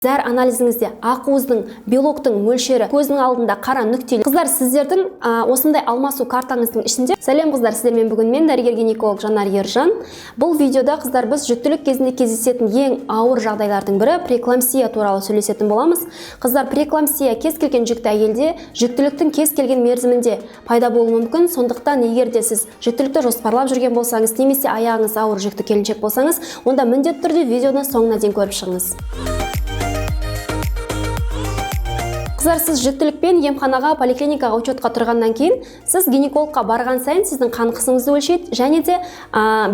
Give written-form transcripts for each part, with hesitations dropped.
Зәр анализіңізде ақуыздың, белоктың мөлшері көздің алдында қара нүктелі. Қыздар, сіздердің осындай алмасу картаңыздың ішінде. Сәлем қыздар, сіздермен бүгін мен дәрігер-гинеколог Жанар Ержан. Бұл видеода қыздар біз жүктілік кезінде кездесетін ең ауыр жағдайлардың бірі преэкламсия туралы сөйлесетін боламыз. Қыздар, преэкламсия кез келген жүкті әйелде жүктіліктің кез келген мерзімінде пайда болуы мүмкін. Сондықтан егер де сіз жүктілікті жоспарлап жүрген болсаңыз, немесе аяғыңыз ауыр жүкті келіншек болсаңыз, онда міндетті түрде видеоны соңына дейін көріп шығыңыз. Қыздар, сіз жүктілікпен емханаға, поликлиникаға учетқа тұрғаннан кейін, сіз гинекологқа барған сайын сіздің қан қысымыңызды өлшейді, және де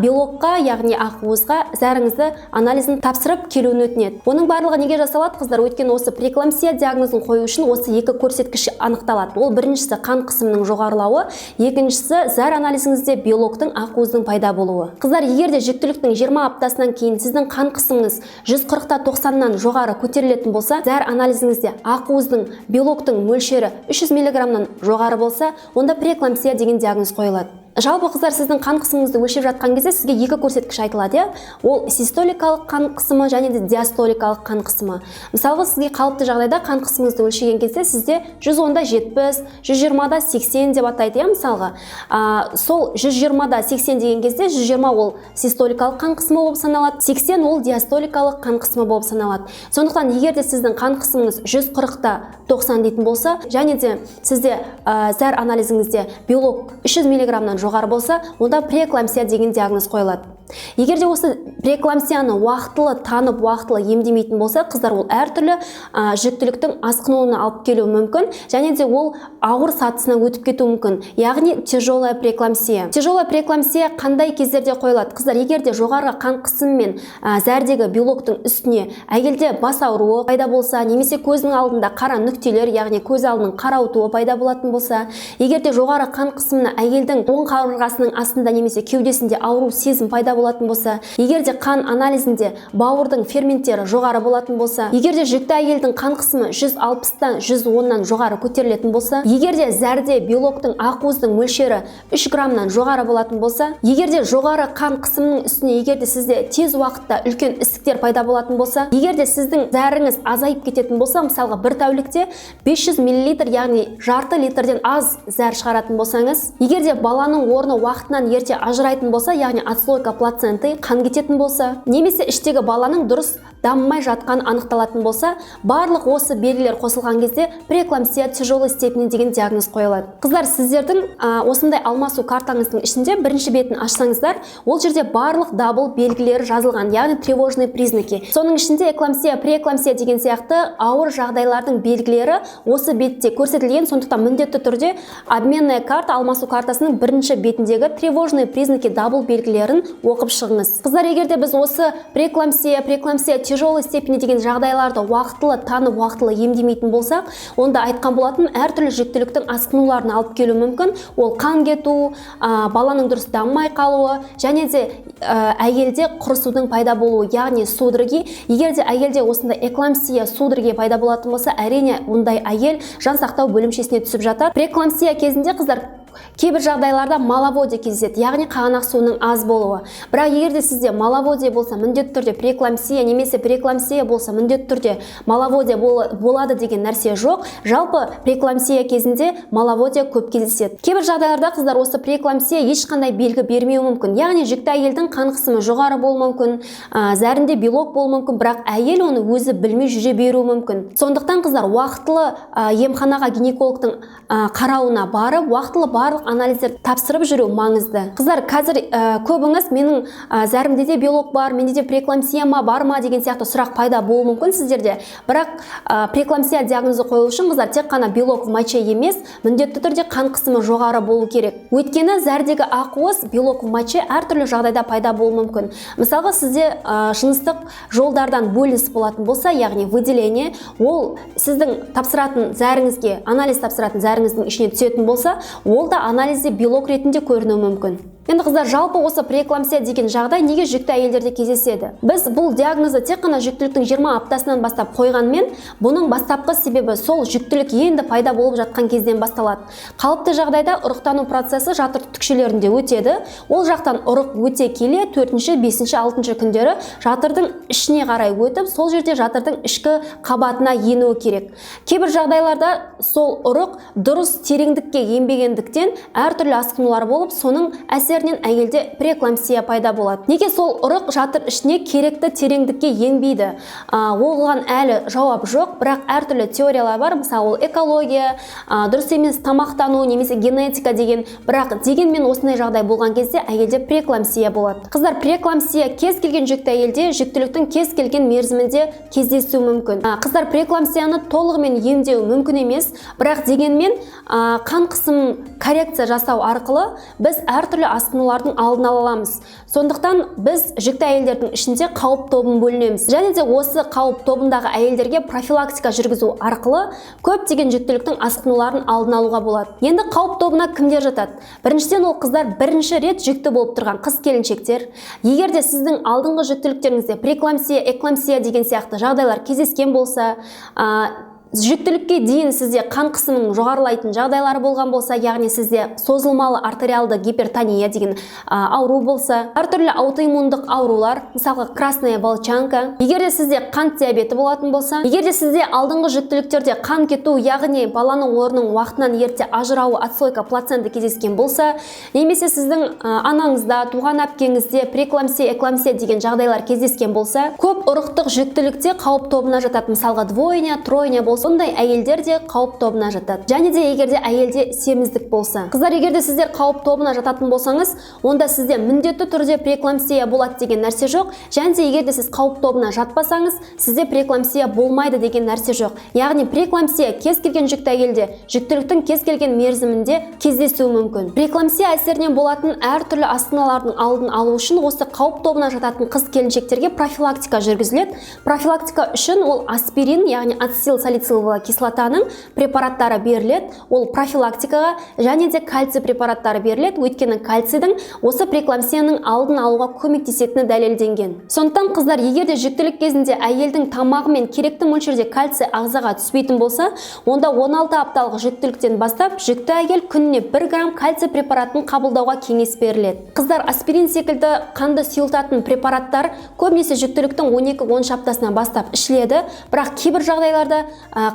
белокқа, яғни ақуызға зәріңізді анализін тапсырып келуін өтінеді. Оның барлығы неге жасалады, қыздар? Өйткені осы преэкламсия диагнозын қою үшін осы екі көрсеткіш анықталады. Ол біріншісі қан қысымының жоғарылауы, екіншісі зәр анализіңізде белоктың, ақуыздың пайда болуы. Қыздар, егер де жүктіліктің 20 аптасынан кейін сіздің қан қысымыңыз 140-90-нан жоғары көтерілетін болса, зәр анализіңізде ақуыздың, белоктың мөлшері 300 мг-нан жоғары болса, онда преэкламсия деген диагноз қойылады. Жалпы қыздар, сіздің қан қысымыңызды өлшеп жатқан кезде сізге екі көрсеткіш айтылады, ол систоликалық қан қысымы және де диастоликалық қан қысымы. Мысалға, сізге қалыпты жағдайда қан қысымыңызды өлшеген кезде сізде 110-да 70, 120-да 80 деп атайды, мысалға. Сол 120-да 80 деген кезде 120 ол систоликалық қан қысымы болып саналады, 80 ол диастоликалық қан қысымы болып саналады. Сондықтан егер де сіздің қан қысымыңыз 140-та 90 дейтін болса, және де сізде зәр анализіңізде белок 300 мг-нан жоғары болса, онда преэкламсия деген диагноз қойылады. Егер де осы преэкламсияны уақытылы танып, уақытылы емдемейтін болса, қыздар, ол әртүрлі жүктіліктің асқынуына алып келуі мүмкін, және де ол ауыр сатысына өтіп кетуі мүмкін, яғни тяжелая преэкламсия. Тяжелая преэкламсия қандай кездерде қойылады? Қыздар, егер де жоғары қан қысым мен зәрдегі белоктың үстіне әйелде бас ауруы пайда болса, немесе көздің алдында қара нүктелер, яғни көз алдының қарауытуы пайда болатын болса, егер де жоғары қан қысымына әйелдің оң қабырғасының астында немесе кеудесінде ауру сезім пайда болатын болса, егер де қан анализінде бауырдың ферменттері жоғары болатын болса, егер де жүкті әйелдің қан қысымы 160-тан 110-нан жоғары көтерілетін болса, егер де зәрде белоктың, ақуыздың мөлшері 3 граммнан жоғары болатын болса, егер де жоғары қан қысымның үстіне егер де сізде тез уақытта үлкен ісіктер пайда болатын болса, егер де сіздің зәріңіз азайып кететін болса, мысалға бір тәулікте 500 мл, яғни жарты литрден аз зәр шығаратын болсаңыз, егер де баланың орны уақытынан ерте ажырайтын болса, яғни отслойка плаценты қан кететін болса, немесе іштегі баланың дұрыс дамымай жатқан анықталатын болса, барлық осы белгілер қосылған кезде преэкламсия тяжелой степени деген диагноз қойылады. Қыздар, сіздердің осындай алмасу картаңыздың ішінде бірінші бетін ашсаңыздар, ол жерде барлық дабыл белгілері жазылған, яғни тревожные признаки. Соның ішінде экламсия, преэкламсия деген сияқты ауыр жағдайлардың белгілері осы бетте көрсетілген. Сондықтан міндетті түрде обменная карта, алмасу картасының бірінші бетіндегі тревожные признаки дабыл белгілерін оқып шығыңыз. Қыздар, егер де біз осы преэкламсия тяжелой степени деген жағдайларды уақытылы танып, уақытылы емдемейтін болсақ, онда айтқан болатын әртүрлі жүктіліктің асқынуларына алып келуі мүмкін. Ол қан кету, баланың дұрыс дамымай қалуы, және де әйелде құрысудың пайда болуы, яғни судороги. Егер де әйелде осындай экламсия, судороги пайда болатын болса, әрине ондай әйел жансақтау бөлімшесіне түсіп жатады. Преэкламсия кезінде, қыздар, кейбір жағдайларда маловодие кездеседі, яғни қағанақ суының аз болуы. Бірақ егер де сізде маловодие болса, міндетті түрде преэкламсия, немесе преэкламсия болса, міндетті түрде маловодие болады деген нәрсе жоқ. Жалпы преэкламсия кезінде маловодие көп кездеседі. Кейбір жағдайларда, қыздар, осы преэкламсия ешқандай белгі бермеуі мүмкін. Яғни жүкті әйелдің қан қысымы жоғары болуы мүмкін, зәрінде белок болуы мүмкін, бірақ әйел оны өзі білмей жүре беруі мүмкін. Сондықтан, қыздар, уақытылы емханаға, гинекологтың қарауына барып, уақытылы барлық анализдер тапсырып жүру маңызды. Қыздар, қазір көбіңіз менің зәрімде де белок бар, менде де преэкламсия бар ма деген сияқты сұрақ пайда болуы мүмкін сіздерде. Бірақ преэкламсия диагнозы қойылу үшін, қыздар, тек қана белок в моче емес, міндетті түрде қан қысымы жоғары болу керек. Өйткені зәрдегі ақуыз белок в моче әртүрлі жағдайда пайда болуы мүмкін. Мысалға, сізде жыныстық жолдардан бөліс болатын болса, яғни выделение, ол сіздің тапсыратын зәріңізге, анализ тапсыратын зәріңіздің ішіне түсетін болса, ол да анализде белок ретінде көрінуі мүмкін. Енді қыздар, жалпы осы преэклампсия деген жағдай неге жүкті әйелдерде кездеседі? Біз бұл диагнозды тек қана жүктіліктің 20 аптасынан бастап қойғанмен, бұның бастапқы себебі сол жүктілік енді пайда болып жатқан кезден басталады. Қалыпты жағдайда ұрықтану процесі жатыр түтікшелерінде өтеді. Ол жақтан ұрық өте келе 4-ші, 5-ші, 6-ші күндері жатырдың ішіне қарай өтіп, сол жерде жатырдың ішкі қабатына енуі керек. Кейбір жағдайларда сол ұрық дұрыс тереңдікке енбегендіктен әртүрлі асқынулар болып, соның әсерінен әйелде преэклампсия пайда болады. Неге сол ұрық жатыр ішіне керекті тереңдікке енбейді? Оған әлі жауап жоқ, бірақ әртүрлі теориялар бар. Мысалы, ол экология, дұрыс емес тамақтану немесе генетика деген, бірақ дегенмен осындай жағдай болған кезде әйелде преэклампсия болады. Қыздар, преэклампсия кез келген жүкті әйелде жүктіліктің кез келген мерзімінде кездесуі мүмкін. Қыздар, преэклампсияны толығымен емдеу мүмкін емес, бірақ дегенмен қан қысым коррекция жасау арқылы біз әртүрлі асқынулардың алдын ала аламыз. Сондықтан біз жүкті әйелдердің ішінде қауіп тобын бөлінеміз. Және де осы қауіп тобындағы әйелдерге профилактика жүргізу арқылы көптеген жүктіліктің асқынуларын алдын алуға болады. Енді қауіп тобына кімдер жатады? Біріншіден, ол қыздар бірінші рет жүкті болып тұрған қыз-келіншектер. Егер де сіздің алдыңғы жүктіліктеріңізде преэклампсия, эклампсия деген сияқты жағдайлар кездескен болса, жүктілікке дейін сізде қан қысымының жоғарылайтын жағдайлары болған болса, яғни сізде созылмалы артериалды гипертония деген ауру болса, әртүрлі аутоиммундық аурулар, мысалға красная волчанка, егер де сізде қант диабеті болатын болса, егер де сізде алдыңғы жүктіліктерде қан кету, яғни баланың орнының уақытынан ерте ажырауы, отслойка плацента кездескен болса, немесе сіздің анаңызда, туған әпкеңізде преэклампсия, эклампсия деген жағдайлар кездескен болса, көп ұрықтық жүктілікте қауіп тобына жатады. Мысалға двойня, тройня болса, сондай әйелдер де қауіп тобына жатады. Және де егерде әйелде семіздік болса. Қыздар, егерде сіздер қауіп тобына жататын болсаңыз, онда сізде міндетті түрде преэклампсия болады деген нәрсе жоқ. Және де егерде сіз қауіп тобына жатпасаңыз, сізде преэклампсия болмайды деген нәрсе жоқ. Яғни преэклампсия кез келген жүкті әйелде жүктіліктің кез келген мерзімінде кездесуі мүмкін. Преэклампсия әсерінен болатын әртүрлі асқынулардың алдын алу үшін осы қауіп тобына жататын қыз-келіншектерге профилактика жүргізіледі. Профилактика үшін ол аспирин, яғни ацетилсалициловая кислотаның препараттары беріледі. Ол профилактикаға, және де кальций препараттары беріледі. Өйткені кальцийдің осы преэклампсияның алдын алуға көмектесетіні дәлелденген. Сондықтан қыздар, егер де жүктілік кезінде әйелдің тамағы мен керекті мөлшерде кальций ағзаға түспейтін болса, онда 16 апталық жүктіліктен бастап жүкті әйел күніне 1 грамм кальций препаратын қабылдауға кеңес беріледі. Қыздар, аспирин секілді қанды сұйылтатын препараттар көбінесе жүктіліктің 12-13 аптасынан бастап ішіледі, бірақ кейбір жағдайларда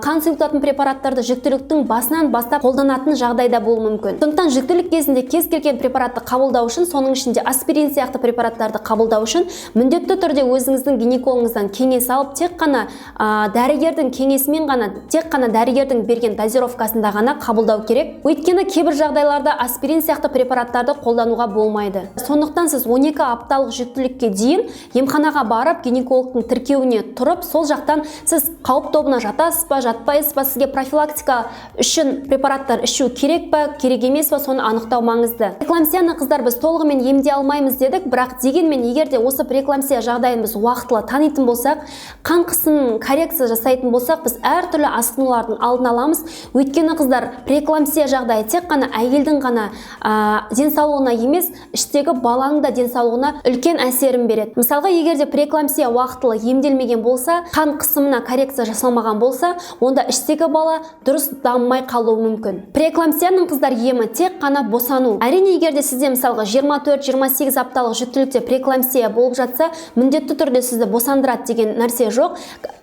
қан сұйылтатын препараттарды жүктіліктің басынан бастап қолданатын жағдайда болуы мүмкін. Сондықтан жүктілік кезінде кез келген препаратты қабылдау үшін, соның ішінде аспирин сияқты препараттарды қабылдау үшін міндетті түрде өзіңіздің гинекологыңыздан кеңес алып, тек қана дәрігердің кеңесімен ғана, тек қана дәрігердің берген дозировкасында ғана қабылдау керек. Өйткені кейбір жағдайларда аспирин сияқты препараттарды қолдануға болмайды. Сондықтан сіз 12 апталық жүктілікке дейін емханаға барып, гинекологтың тіркеуіне тұрып, сол жақтан сіз қауіп тобына жатасыз ба, жатпайсыз ба, сізге профилактика үшін препараттар ішу керек па, керек емес па, соны анықтау маңызды. Преэклампсияны қыздар біз толығымен емдей алмаймыз дедік, бірақ дегенмен егер де осы преэклампсия жағдайын біз уақытылы танитын болсақ, қан қысымын коррекция жасайтын болсақ, біз әртүрлі асқынулардың алдын аламыз. Өйткені қыздар, преэклампсия жағдайы тек қана әйелдің ғана денсаулығына емес, іштегі баланың да денсаулығына үлкен әсерін береді. Мысалға, егер де преэклампсия уақытылы емделмеген болса, қан қысымына коррекция жасалмаған болса, онда іштегі бала дұрыс дамымай қалуы мүмкін. Преэклампсияның қыздар емі тек қана босану. Әрине, егер де сізде мысалға 24-28 апталық жүктілікте преэклампсия болып жатса, міндетті түрде сізді босандырады деген нәрсе жоқ.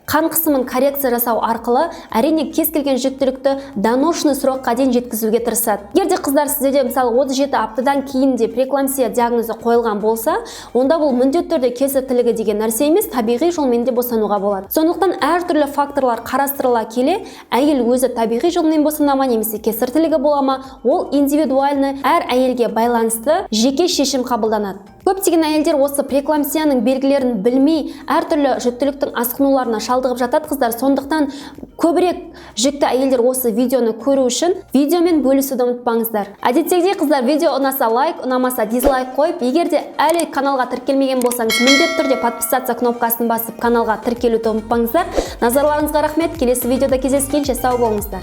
Қан қысымын коррекция жасау арқылы әрине кез келген жүктілікті доношный срокқа дейін жеткізуге тырысады. Егер де қыздар сізде мысалы 37 аптадан кейін де преэклампсия диагнозы қойылған болса, онда бұл міндетті түрде кесіртілігі деген нәрсе емес, табиғи жолмен де босануға болады. Сондықтан әртүрлі факторлар қарастырыла келе, әйел өзі табиғи жолмен босана ма немесе кесіртілігі бола ма, ол индивидуальны, әр әйелге байланысты жеке шешім қабылданады. Көптеген әйелдер осы преэклампсияның белгілерін білмей, әртүрлі жүктіліктің асқынуларына шалдығып жатады қыздар. Сондықтан көбірек жүкті әйелдер осы видеоны көру үшін видеомен бөлісуді ұмытпаңыздар. Әдеттегідей қыздар, видео ұнаса лайк, ұнамаса дизлайк қойып, егер де әлі каналға тіркелмеген болсаңыз, міндетті түрде подписаться кнопкасын басып каналға тіркелуді ұмытпаңыздар. Назарларыңызға рахмет. Келесі видеода кездескенше сау болыңыздар.